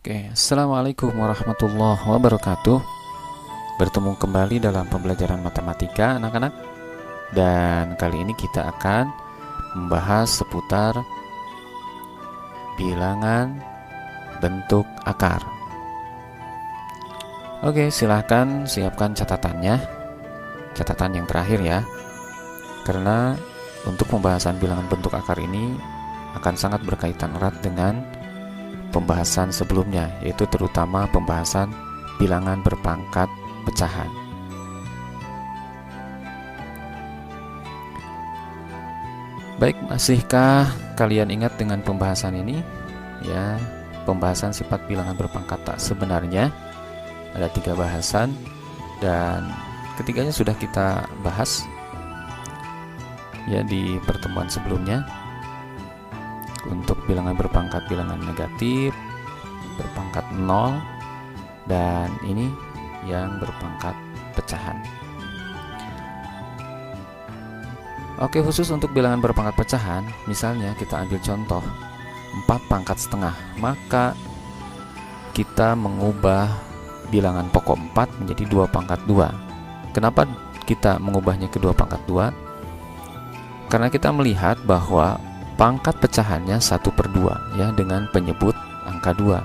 Oke, Assalamualaikum warahmatullahi wabarakatuh. Bertemu kembali dalam pembelajaran matematika anak-anak. Dan kali ini kita akan membahas seputar bilangan bentuk akar. Oke, silahkan siapkan catatannya. Catatan yang terakhir ya. Karena untuk pembahasan bilangan bentuk akar ini akan sangat berkaitan erat dengan pembahasan sebelumnya, yaitu terutama pembahasan bilangan berpangkat pecahan. Baik, masihkah kalian ingat dengan pembahasan ini? Ya, pembahasan sifat bilangan berpangkat tak sebenarnya. Ada 3 bahasan dan ketiganya sudah kita bahas ya di pertemuan sebelumnya. Untuk bilangan berpangkat bilangan negatif, berpangkat 0, dan ini yang berpangkat pecahan. Oke, khusus untuk bilangan berpangkat pecahan, misalnya kita ambil contoh 4 pangkat setengah, maka kita mengubah bilangan pokok 4 menjadi 2 pangkat 2. Kenapa kita mengubahnya ke 2 pangkat 2? Karena kita melihat bahwa pangkat pecahannya 1/2 ya, dengan penyebut angka 2.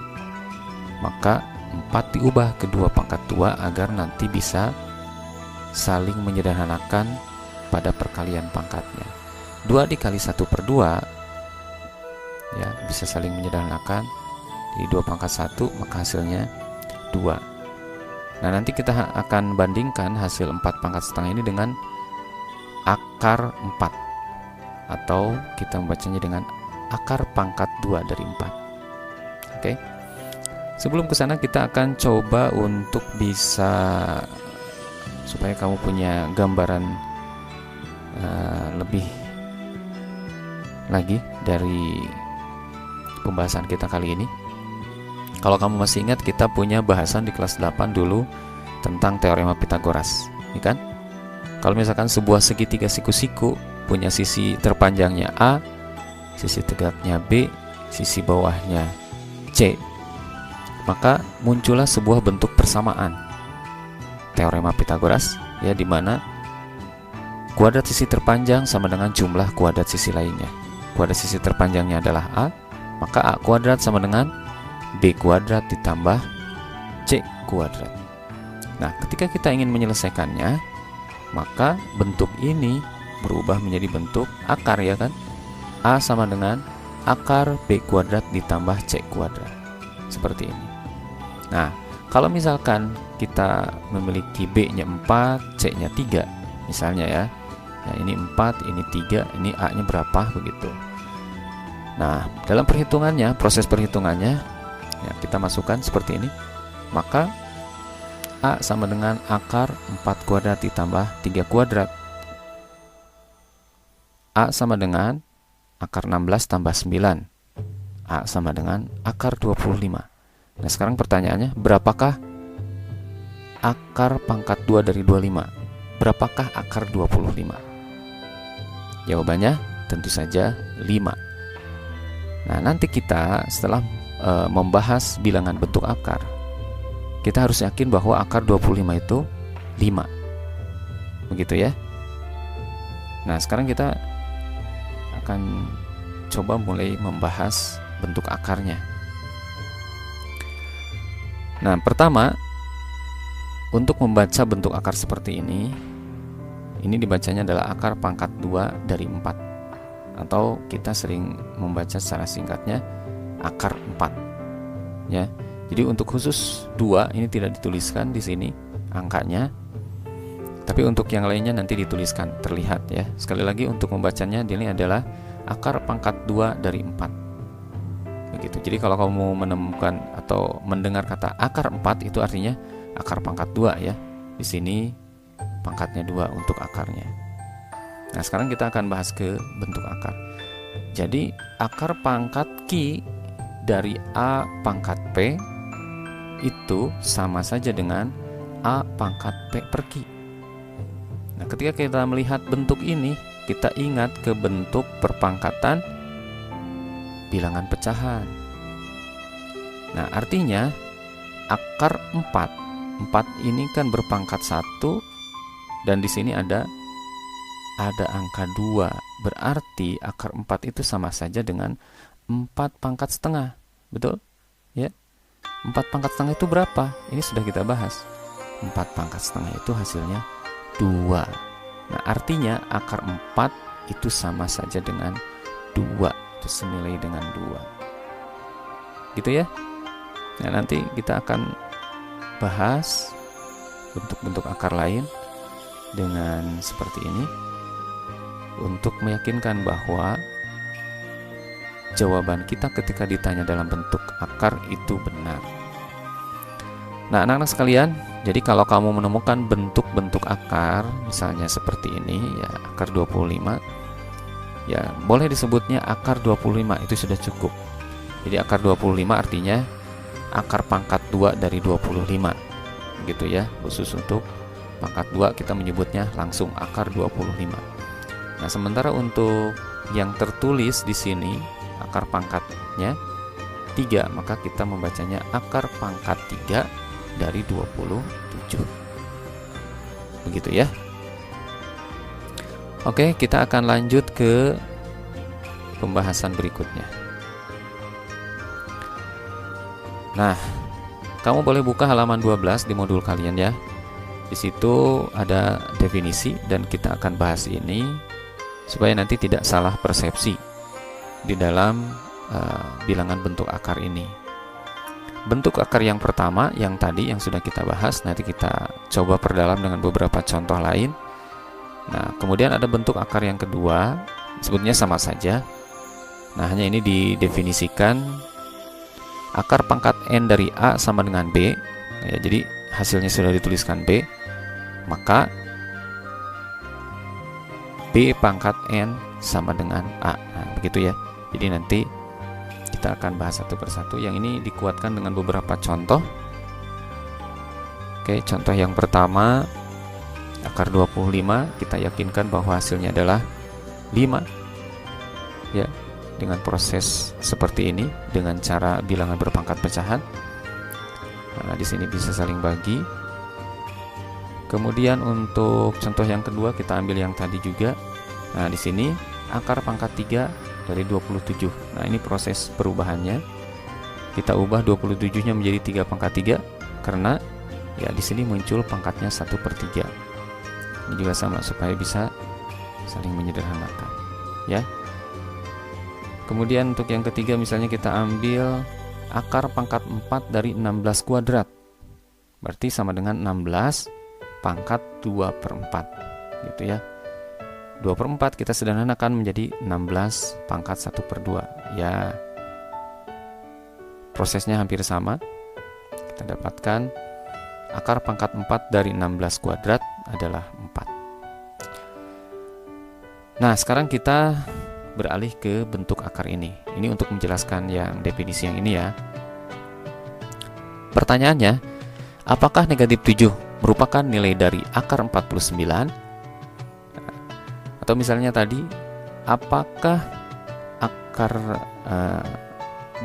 Maka 4 diubah ke 2 pangkat 2 agar nanti bisa saling menyederhanakan pada perkalian pangkatnya. 2 dikali 1/2 ya, bisa saling menyederhanakan. Jadi 2 pangkat 1 maka hasilnya 2. Nah, nanti kita akan bandingkan hasil 4 pangkat setengah ini dengan akar 4, atau kita membacanya dengan akar pangkat 2 dari 4. Oke. Sebelum ke sana kita akan coba untuk bisa, supaya kamu punya gambaran lebih lagi dari pembahasan kita kali ini. Kalau kamu masih ingat, kita punya bahasan di kelas 8 dulu tentang teorema Pitagoras, ya kan? Kalau misalkan sebuah segitiga siku-siku punya sisi terpanjangnya A, sisi tegaknya B, sisi bawahnya C, maka muncullah sebuah bentuk persamaan teorema Pitagoras ya, di mana kuadrat sisi terpanjang sama dengan jumlah kuadrat sisi lainnya. Kuadrat sisi terpanjangnya adalah A, maka A kuadrat sama dengan B kuadrat ditambah C kuadrat. Nah, ketika kita ingin menyelesaikannya, maka bentuk ini berubah menjadi bentuk akar, ya kan? A sama dengan akar B kuadrat ditambah C kuadrat, seperti ini. Nah, kalau misalkan kita memiliki B-nya 4, C-nya 3 misalnya ya, nah ini 4, ini 3, ini A-nya berapa, begitu. Nah, dalam perhitungannya, proses perhitungannya ya, kita masukkan seperti ini. Maka A sama dengan akar 4 kuadrat ditambah 3 kuadrat. A sama dengan akar 16 tambah 9. A sama dengan akar 25. Nah, sekarang pertanyaannya, berapakah akar pangkat 2 dari 25? Berapakah akar 25? Jawabannya tentu saja 5. Nah, nanti kita setelah membahas bilangan bentuk akar, kita harus yakin bahwa akar 25 itu 5. Begitu ya. Nah, sekarang kita akan coba mulai membahas bentuk akarnya. Nah, pertama, untuk membaca bentuk akar seperti ini dibacanya adalah akar pangkat 2 dari 4, atau kita sering membaca secara singkatnya akar 4 ya. Jadi untuk khusus 2 ini tidak dituliskan di sini angkanya, tapi untuk yang lainnya nanti dituliskan, terlihat ya. Sekali lagi, untuk membacanya ini adalah akar pangkat 2 dari 4. Begitu. Jadi kalau kamu menemukan atau mendengar kata akar 4, itu artinya akar pangkat 2 ya. Di sini pangkatnya 2 untuk akarnya. Nah, sekarang kita akan bahas ke bentuk akar. Jadi akar pangkat Q dari A pangkat P itu sama saja dengan A pangkat P per Q. Nah, ketika kita melihat bentuk ini, kita ingat ke bentuk perpangkatan bilangan pecahan. Nah, artinya akar 4. 4 ini kan berpangkat 1 dan di sini ada angka 2. Berarti akar 4 itu sama saja dengan 4 pangkat setengah. Betul? Ya. 4 pangkat setengah itu berapa? Ini sudah kita bahas. 4 pangkat setengah itu hasilnya 2. Nah, artinya akar 4 itu sama saja dengan 2. Itu senilai dengan 2. Gitu ya. Nah, nanti kita akan bahas bentuk-bentuk akar lain dengan seperti ini untuk meyakinkan bahwa jawaban kita ketika ditanya dalam bentuk akar itu benar. Nah, anak-anak sekalian, jadi kalau kamu menemukan bentuk-bentuk akar misalnya seperti ini ya, akar 25, ya boleh disebutnya akar 25, itu sudah cukup. Jadi akar 25 artinya akar pangkat 2 dari 25. Begitu ya, khusus untuk pangkat 2 kita menyebutnya langsung akar 25. Nah, sementara untuk yang tertulis di sini akar pangkatnya 3, maka kita membacanya akar pangkat 3 dari 27. Begitu ya. Oke, kita akan lanjut ke pembahasan berikutnya. Nah, kamu boleh buka halaman 12 di modul kalian ya. Di situ ada definisi dan kita akan bahas ini supaya nanti tidak salah persepsi di dalam bilangan bentuk akar ini. Bentuk akar yang pertama yang tadi yang sudah kita bahas, nanti kita coba perdalam dengan beberapa contoh lain. Nah, kemudian ada bentuk akar yang kedua, sebetulnya sama saja. Nah, hanya ini didefinisikan akar pangkat N dari A sama dengan B ya, jadi hasilnya sudah dituliskan B, maka B pangkat N sama dengan A. Nah, begitu ya. Jadi nanti kita akan bahas satu persatu. Yang ini dikuatkan dengan beberapa contoh. Oke, contoh yang pertama akar 25, kita yakinkan bahwa hasilnya adalah 5 ya, dengan proses seperti ini dengan cara bilangan berpangkat pecahan. Nah, di sini bisa saling bagi. Kemudian untuk contoh yang kedua kita ambil yang tadi juga. Nah, di sini akar pangkat 3 dari 27. Nah, ini proses perubahannya. Kita ubah 27-nya menjadi 3 pangkat 3 karena ya di sini muncul pangkatnya 1/3. Ini juga sama supaya bisa saling menyederhanakan ya. Kemudian untuk yang ketiga misalnya kita ambil akar pangkat 4 dari 16 kuadrat. Berarti sama dengan 16 pangkat 2/4 gitu ya. 2/4 kita sederhanakan menjadi 16 pangkat 1/2 ya. Prosesnya hampir sama. Kita dapatkan akar pangkat 4 dari 16 kuadrat adalah 4. Nah, sekarang kita beralih ke bentuk akar ini. Ini untuk menjelaskan yang definisi yang ini ya. Pertanyaannya, apakah negatif 7 merupakan nilai dari akar 49? Atau misalnya tadi, apakah akar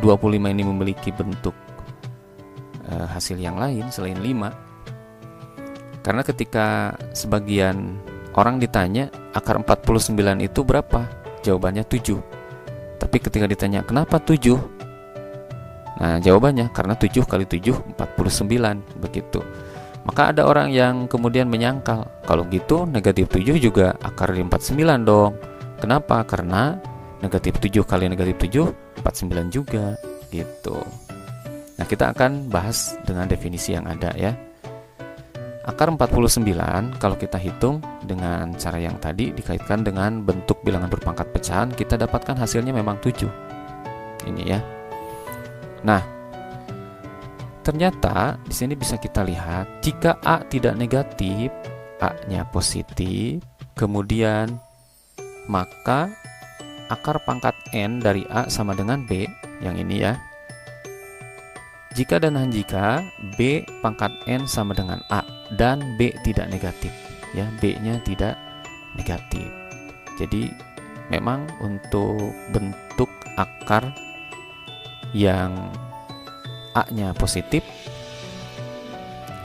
25 ini memiliki bentuk hasil yang lain selain 5? Karena ketika sebagian orang ditanya akar 49 itu berapa? Jawabannya 7. Tapi ketika ditanya kenapa 7? Nah, jawabannya karena 7 kali 7 49 begitu. Maka ada orang yang kemudian menyangkal, kalau gitu negatif 7 juga akar 49 dong. Kenapa? Karena negatif 7 kali negatif 7 49 juga gitu. Nah, kita akan bahas dengan definisi yang ada ya. Akar 49 kalau kita hitung dengan cara yang tadi dikaitkan dengan bentuk bilangan berpangkat pecahan, kita dapatkan hasilnya memang 7. Ini ya. Nah, ternyata di sini bisa kita lihat jika A tidak negatif, A-nya positif, kemudian maka akar pangkat N dari A sama dengan B, yang ini ya. Jika dan hanya jika B pangkat N sama dengan A dan B tidak negatif ya, B-nya tidak negatif. Jadi memang untuk bentuk akar yang A-nya positif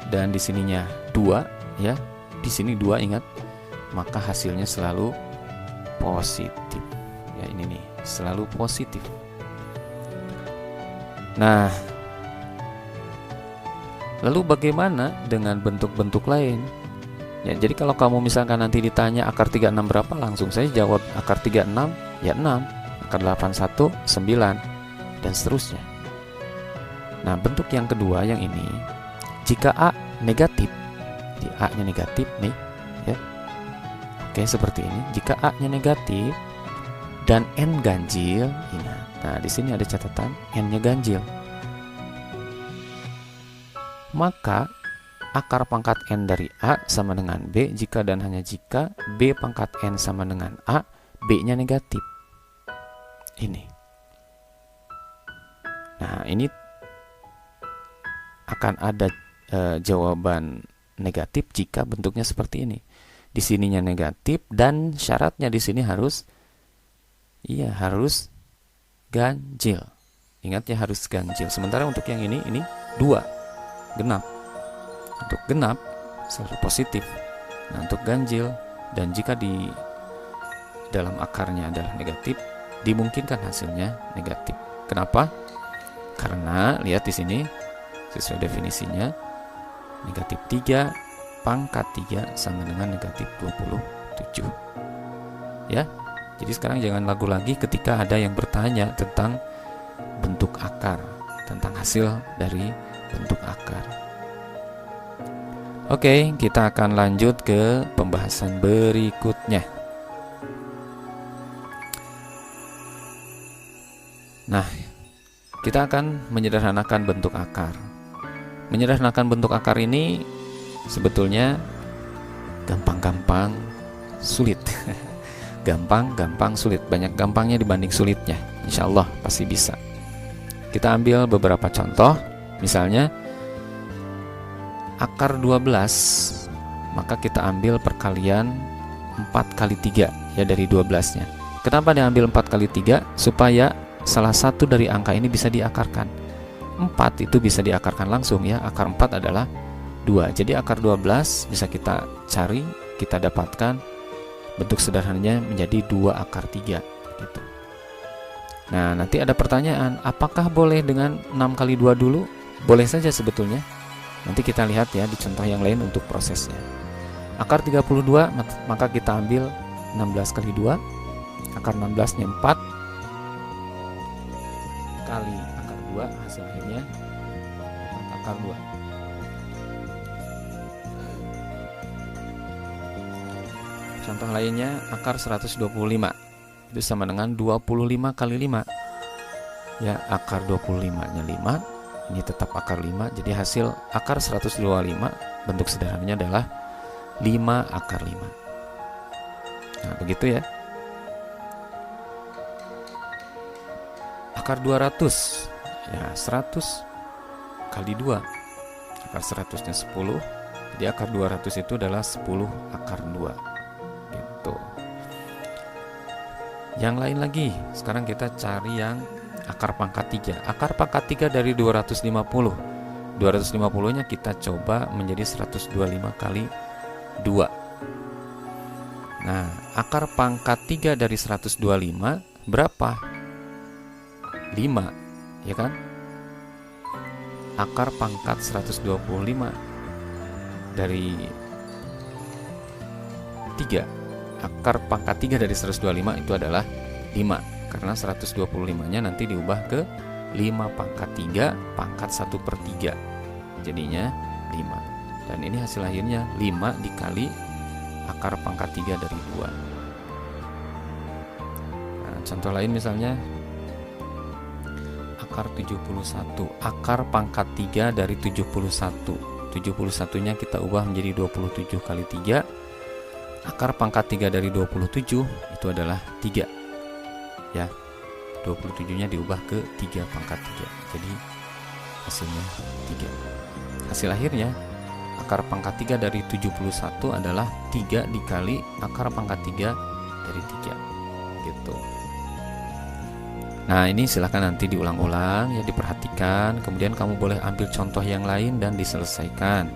dan di sininya 2 ya. Di sini 2 ingat, maka hasilnya selalu positif. Ya, ini nih, selalu positif. Nah, lalu bagaimana dengan bentuk-bentuk lain? Ya, jadi kalau kamu misalkan nanti ditanya akar 36 berapa, langsung saja jawab akar 36 ya 6, akar 81 9 dan seterusnya. Nah, bentuk yang kedua yang ini, jika A negatif, di A-nya negatif nih, ya. Oke, seperti ini. Jika A-nya negatif dan N ganjil, ingat. Nah, di sini ada catatan N-nya ganjil. Maka akar pangkat N dari A sama dengan B jika dan hanya jika B pangkat N sama dengan A, B-nya negatif. Ini. Nah, ini akan ada jawaban negatif jika bentuknya seperti ini. Di sininya negatif dan syaratnya di sini harus ganjil. Ingat ya, harus ganjil. Sementara untuk yang ini 2, genap. Untuk genap selalu positif. Nah, untuk ganjil dan jika di dalam akarnya adalah negatif, dimungkinkan hasilnya negatif. Kenapa? Karena lihat di sini sesuai definisinya, negatif 3 pangkat 3 sama dengan negatif 27. Ya. Jadi sekarang jangan ragu lagi ketika ada yang bertanya tentang bentuk akar, tentang hasil dari bentuk akar. Oke, kita akan lanjut ke pembahasan berikutnya. Nah, kita akan menyederhanakan bentuk akar. Menyederhanakan bentuk akar ini sebetulnya gampang-gampang sulit. Gampang-gampang sulit, banyak gampangnya dibanding sulitnya. Insya Allah pasti bisa. Kita ambil beberapa contoh. Misalnya akar 12, maka kita ambil perkalian 4 kali 3 ya, dari 12-nya. Kenapa diambil 4 kali 3? Supaya salah satu dari angka ini bisa diakarkan. 4 itu bisa diakarkan langsung ya. Akar 4 adalah 2. Jadi akar 12 bisa kita cari, kita dapatkan bentuk sederhananya menjadi 2 akar 3 gitu. Nah, nanti ada pertanyaan, apakah boleh dengan 6 kali 2 dulu? Boleh saja sebetulnya. Nanti kita lihat ya di contoh yang lain untuk prosesnya. Akar 32, maka kita ambil 16 kali 2. Akar 16-nya 4 kali akar 2, hasil akhirnya 4 akar 2. Contoh lainnya akar 125, itu sama dengan 25 kali 5 ya, akar 25-nya 5, ini tetap akar 5, jadi hasil akar 125 bentuk sederhananya adalah 5 akar 5. Nah, begitu ya. Akar 200 ya, 100 kali 2, akar 100-nya 10, jadi akar 200 itu adalah 10 akar 2 gitu. Yang lain lagi, sekarang kita cari yang akar pangkat 3. Akar pangkat 3 dari 250. 250-nya kita coba menjadi 125 kali 2. Nah, akar pangkat 3 dari 125 berapa? 5, ya kan? Akar pangkat 125 dari 3. Akar pangkat 3 dari 125 itu adalah 5. Karena 125-nya nanti diubah ke 5 pangkat 3 pangkat 1/3. Jadinya 5. Dan ini hasil akhirnya 5 dikali akar pangkat 3 dari 2. Nah, contoh lain misalnya akar 71. Akar pangkat 3 dari 71. 71-nya kita ubah menjadi 27 kali 3. Akar pangkat 3 dari 27 itu adalah 3 ya, 27-nya diubah ke 3 pangkat 3, jadi hasilnya 3. Hasil akhirnya akar pangkat 3 dari 71 adalah 3 dikali akar pangkat 3 dari 3 gitu. Nah, ini silahkan nanti diulang-ulang ya, diperhatikan. Kemudian kamu boleh ambil contoh yang lain dan diselesaikan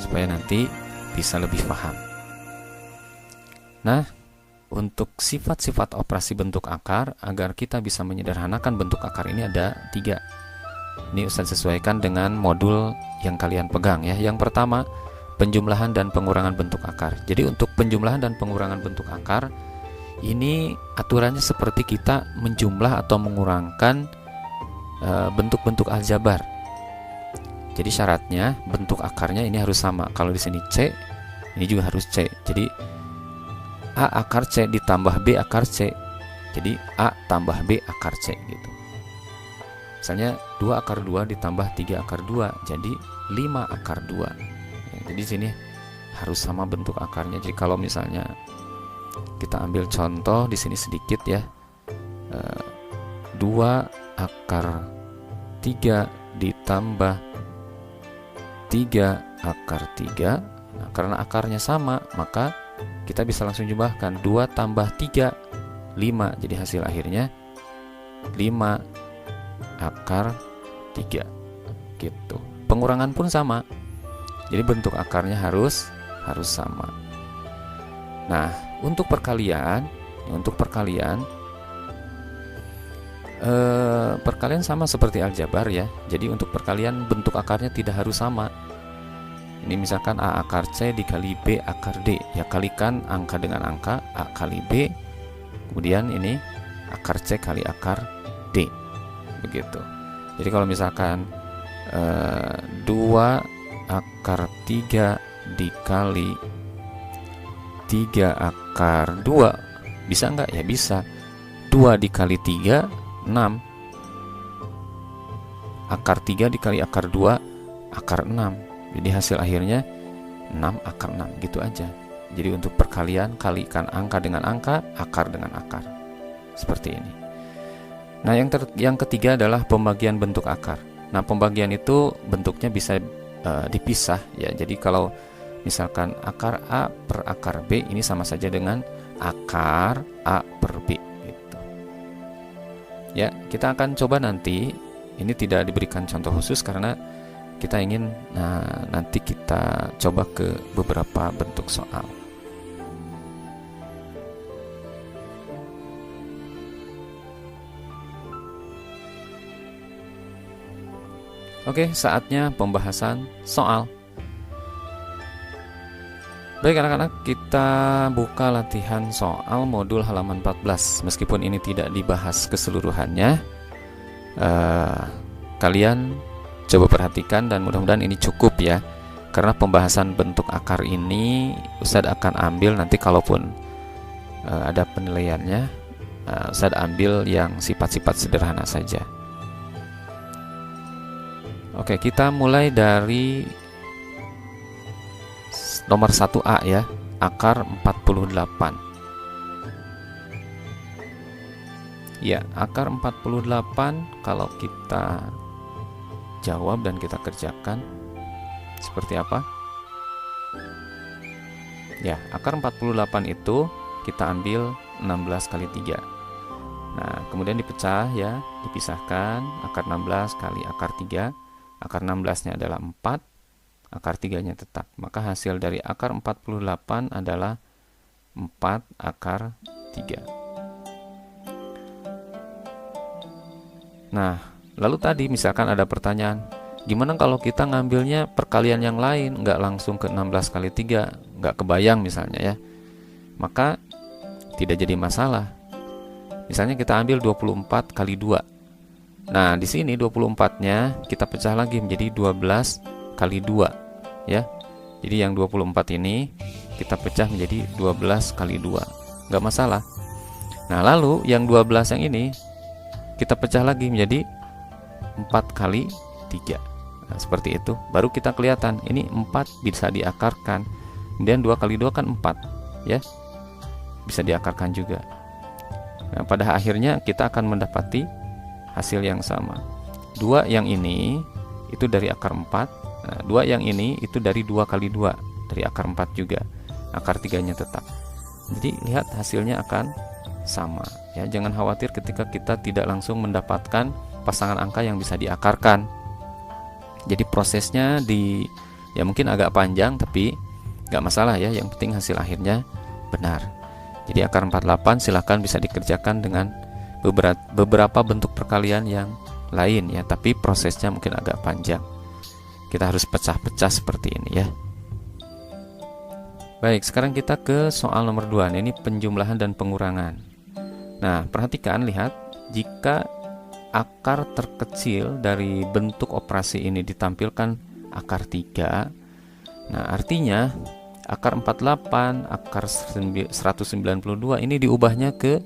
supaya nanti bisa lebih paham. Nah, untuk sifat-sifat operasi bentuk akar, agar kita bisa menyederhanakan bentuk akar ini ada 3. Ini Ustaz sesuaikan dengan modul yang kalian pegang ya. Yang pertama, penjumlahan dan pengurangan bentuk akar. Jadi untuk penjumlahan dan pengurangan bentuk akar, ini aturannya seperti kita menjumlah atau mengurangkan bentuk-bentuk aljabar. Jadi syaratnya bentuk akarnya ini harus sama. Kalau di sini C, ini juga harus C. Jadi A akar C ditambah B akar C. Jadi A tambah B akar C gitu. Misalnya 2 akar 2 ditambah 3 akar 2, jadi 5 akar 2. Ya, jadi di sini harus sama bentuk akarnya. Jadi kalau misalnya kita ambil contoh di sini sedikit ya, 2 akar 3 ditambah 3 akar 3. Nah, karena akarnya sama, maka kita bisa langsung jumlahkan 2 tambah 3, 5. Jadi hasil akhirnya 5 akar 3 gitu. Pengurangan pun sama. Jadi bentuk akarnya harus sama. Nah, untuk perkalian perkalian sama seperti aljabar ya. Jadi untuk perkalian bentuk akarnya tidak harus sama. Ini misalkan A akar C dikali B akar D, ya kalikan angka dengan angka, A kali B, kemudian ini akar C kali akar D, begitu. Jadi kalau misalkan 2 akar 3 dikali 3 akar 2, bisa enggak? Ya bisa. 2 dikali 3, 6. Akar 3 dikali akar 2, akar 6. Jadi hasil akhirnya 6 akar 6, gitu aja. Jadi untuk perkalian, kalikan angka dengan angka, akar dengan akar. Seperti ini. Nah, yang ketiga adalah pembagian bentuk akar. Nah, pembagian itu bentuknya bisa dipisah ya. Jadi kalau misalkan akar A per akar B, ini sama saja dengan akar A per B gitu. Ya, kita akan coba nanti. Ini tidak diberikan contoh khusus karena kita ingin nanti kita coba ke beberapa bentuk soal. Oke, saatnya pembahasan soal. Baik anak-anak, kita buka latihan soal modul halaman 14. Meskipun ini tidak dibahas keseluruhannya, kalian coba perhatikan dan mudah-mudahan ini cukup ya. Karena pembahasan bentuk akar ini Ustadz akan ambil nanti kalaupun ada penilaiannya, Ustadz ambil yang sifat-sifat sederhana saja. Oke, kita mulai dari nomor 1A ya, akar 48. Ya, akar 48 kalau kita jawab dan kita kerjakan seperti apa? Ya, akar 48 itu kita ambil 16 kali 3. Nah, kemudian dipecah ya, dipisahkan akar 16 kali akar 3. Akar 16-nya adalah 4, akar 3-nya tetap. Maka hasil dari akar 48 adalah 4 akar 3. Nah, lalu tadi misalkan ada pertanyaan, gimana kalau kita ngambilnya perkalian yang lain, nggak langsung ke 16 kali 3, nggak kebayang misalnya ya. Maka tidak jadi masalah. Misalnya kita ambil 24 kali 2. Nah, di sini 24-nya kita pecah lagi menjadi 12 kali 2 ya. Jadi yang 24 ini kita pecah menjadi 12 kali 2. Nggak masalah. Nah, lalu yang 12 yang ini kita pecah lagi menjadi 4 kali 3. Nah, seperti itu. Baru kita kelihatan ini 4 bisa diakarkan. Kemudian 2 kali 2 kan 4 ya. Bisa diakarkan juga. Nah, pada akhirnya kita akan mendapati hasil yang sama. 2 yang ini itu dari akar 4. Nah, 2 yang ini itu dari 2 kali 2, dari akar 4 juga. Akar 3-nya tetap. Jadi lihat hasilnya akan sama ya. Jangan khawatir ketika kita tidak langsung mendapatkan pasangan angka yang bisa diakarkan. Jadi prosesnya ya mungkin agak panjang, tapi nggak masalah ya, yang penting hasil akhirnya benar. Jadi akar 48 silahkan bisa dikerjakan dengan beberapa bentuk perkalian yang lain ya, tapi prosesnya mungkin agak panjang. Kita harus pecah-pecah seperti ini ya. Baik, sekarang kita ke soal nomor 2. Nah, ini penjumlahan dan pengurangan. Nah, perhatikan, lihat, jika akar terkecil dari bentuk operasi ini ditampilkan akar 3, nah artinya akar 48, akar 192 ini diubahnya ke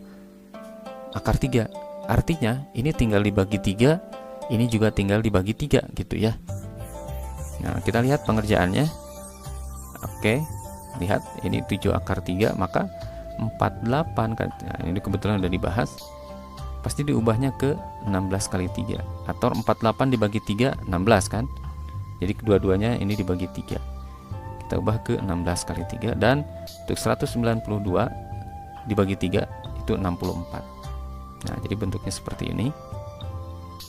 akar 3. Artinya ini tinggal dibagi 3, ini juga tinggal dibagi 3 gitu ya. Nah, kita lihat pengerjaannya. Oke, lihat ini 7 akar 3, maka 48 kan. Nah, ini kebetulan udah dibahas. Pasti diubahnya ke 16 kali 3, atau 48 dibagi 3 16 kan. Jadi kedua-duanya ini dibagi 3. Kita ubah ke 16 kali 3, dan untuk 192 dibagi 3 itu 64. Nah, jadi bentuknya seperti ini.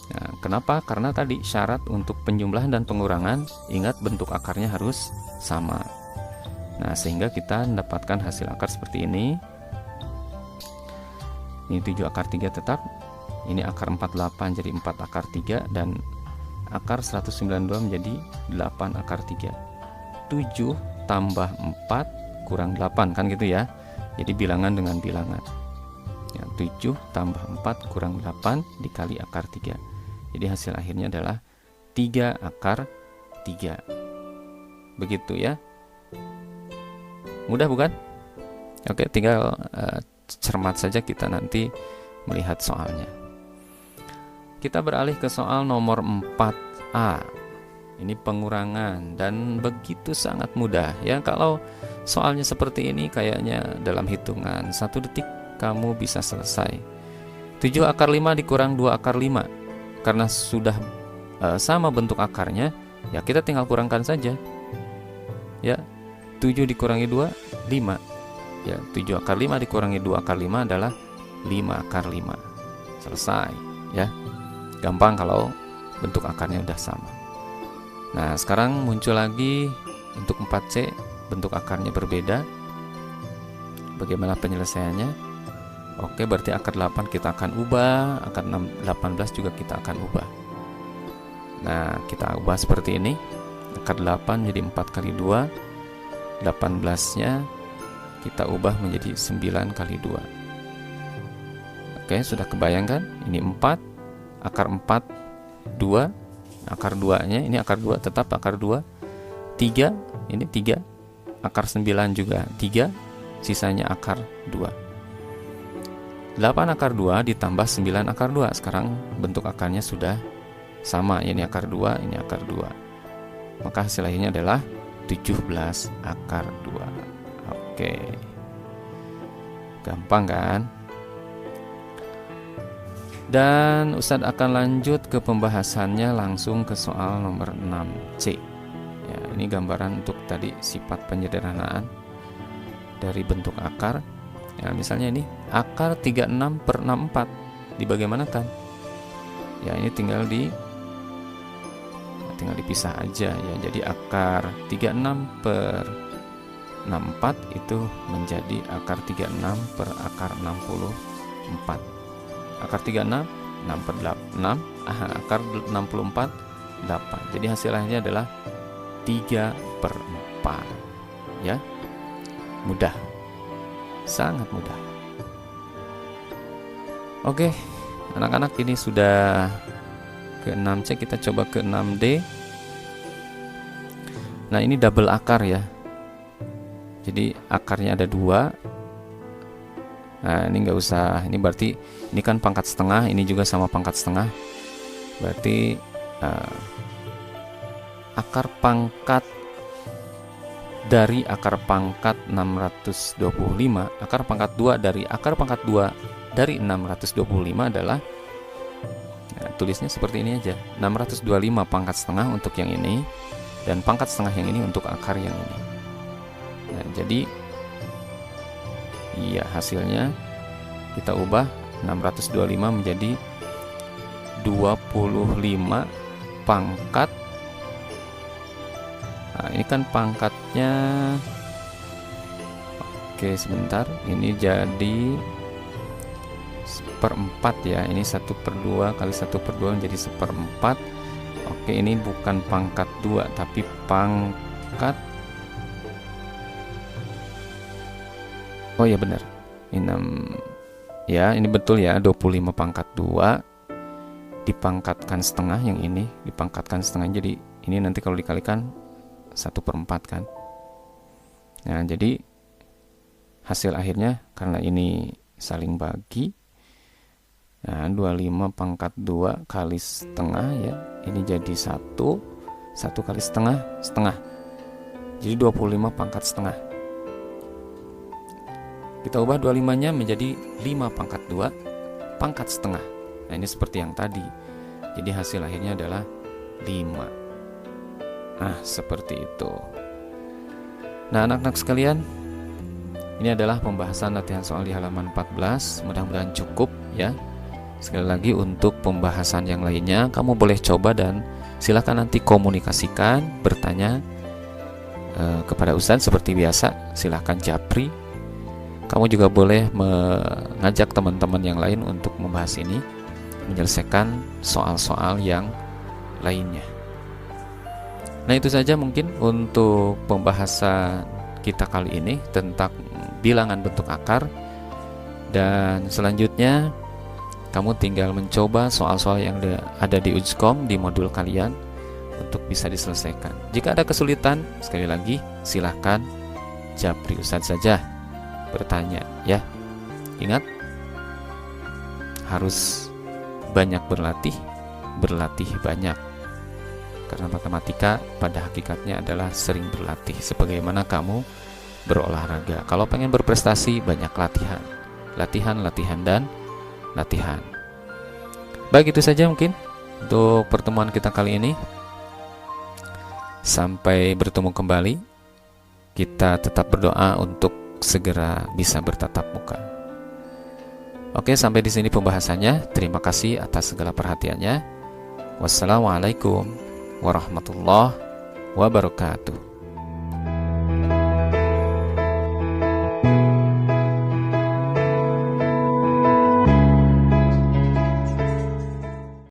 Nah, kenapa? Karena tadi syarat untuk penjumlahan dan pengurangan, ingat bentuk akarnya harus sama. Nah, sehingga kita mendapatkan hasil akar seperti ini. Ini 7 akar 3 tetap. Ini akar 48 jadi 4 akar 3, dan akar 192 menjadi 8 akar 3. 7 tambah 4 kurang 8 kan gitu ya. Jadi bilangan dengan bilangan. Ya, 7 tambah 4 kurang 8 dikali akar 3. Jadi hasil akhirnya adalah 3 akar 3. Begitu ya. Mudah bukan? Oke, tinggal cermat saja kita nanti melihat soalnya. Kita beralih ke soal nomor 4A. Ini pengurangan, dan begitu sangat mudah ya. Kalau soalnya seperti ini kayaknya dalam hitungan 1 detik kamu bisa selesai. 7 akar 5 dikurang 2 akar 5. Karena sudah sama bentuk akarnya, ya kita tinggal kurangkan saja. Ya, 7 dikurangi 2, 5. Ya, 7 akar 5 dikurangi 2 akar 5 adalah 5 akar 5. Selesai ya. Gampang kalau bentuk akarnya udah sama. Nah, sekarang muncul lagi untuk 4C, bentuk akarnya berbeda. Bagaimana penyelesaiannya? Oke, berarti akar 8 kita akan ubah, akar 18 juga kita akan ubah. Nah, kita ubah seperti ini. Akar 8 jadi 4 kali 2. 18-nya kita ubah menjadi 9 kali 2. Oke, sudah kebayangkan? Ini 4, akar 4 2, akar 2-nya ini akar 2 tetap akar 2. 3, ini 3. Akar 9 juga 3, sisanya akar 2. 8 akar 2 ditambah 9 akar 2. Sekarang bentuk akarnya sudah sama. Ini akar 2, ini akar 2. Maka hasil akhirnya adalah 17 akar 2. Oke. Gampang kan? Dan Ustadz akan lanjut ke pembahasannya langsung ke soal nomor 6C. Ya, ini gambaran untuk tadi sifat penyederhanaan dari bentuk akar. Ya, misalnya ini akar 36 per 64 dibagaimanakan? Ya, ini tinggal dipisah aja ya. Jadi akar 36 per 64 itu menjadi akar 36 per akar 64. Akar 36 6 per 8 6, akar 64 8. Jadi hasilnya adalah 3 per 4 ya. Mudah, sangat mudah. Oke, anak-anak, ini sudah ke 6C, kita coba ke 6D. Nah, ini double akar ya. Jadi akarnya ada 2. Nah, ini nggak usah, ini berarti ini kan pangkat setengah, ini juga sama pangkat setengah. Berarti akar pangkat dari akar pangkat 625, akar pangkat 2 dari akar pangkat 2 dari 625 adalah, nah, tulisnya seperti ini aja, 625 pangkat setengah untuk yang ini, dan pangkat setengah yang ini untuk akar yang ini. Nah, jadi iya, hasilnya kita ubah 625 menjadi 25 pangkat. Nah, ini kan pangkatnya. Oke, sebentar. Ini jadi 1/4 ya. Ini 1/2 kali 1/2 menjadi 1/4. Oke, ini bukan pangkat 2 tapi pangkat. Oh ya benar. Ini 6. Ya, ini betul ya, 25 pangkat 2 dipangkatkan setengah, yang ini dipangkatkan setengah. Jadi ini nanti kalau dikalikan 1/4 kan. Nah, jadi hasil akhirnya karena ini saling bagi. Nah, 25 pangkat 2 kali setengah ya. Ini jadi 1 kali setengah. Jadi 25 pangkat setengah. Kita ubah 25-nya menjadi 5 pangkat 2 pangkat setengah. Nah, ini seperti yang tadi. Jadi hasil akhirnya adalah 5. Nah, seperti itu. Nah, anak-anak sekalian, ini adalah pembahasan latihan soal di halaman 14. Mudah-mudahan cukup ya. Sekali lagi untuk pembahasan yang lainnya kamu boleh coba dan silakan nanti komunikasikan, bertanya kepada Ustadz seperti biasa. Silakan japri. Kamu juga boleh mengajak teman-teman yang lain untuk membahas ini, menyelesaikan soal-soal yang lainnya. Nah, itu saja mungkin untuk pembahasan kita kali ini tentang bilangan bentuk akar. Dan selanjutnya kamu tinggal mencoba soal-soal yang ada di Ujkom di modul kalian untuk bisa diselesaikan. Jika ada kesulitan, sekali lagi silahkan japri Ustadz saja, bertanya ya. Ingat, harus banyak berlatih banyak. Karena matematika pada hakikatnya adalah sering berlatih, sebagaimana kamu berolahraga. Kalau pengen berprestasi, banyak latihan, dan latihan. Baik, itu saja mungkin untuk pertemuan kita kali ini. Sampai bertemu kembali. Kita tetap berdoa untuk segera bisa bertatap muka. Oke, sampai di sini pembahasannya. Terima kasih atas segala perhatiannya. Wassalamualaikum warahmatullahi wabarakatuh.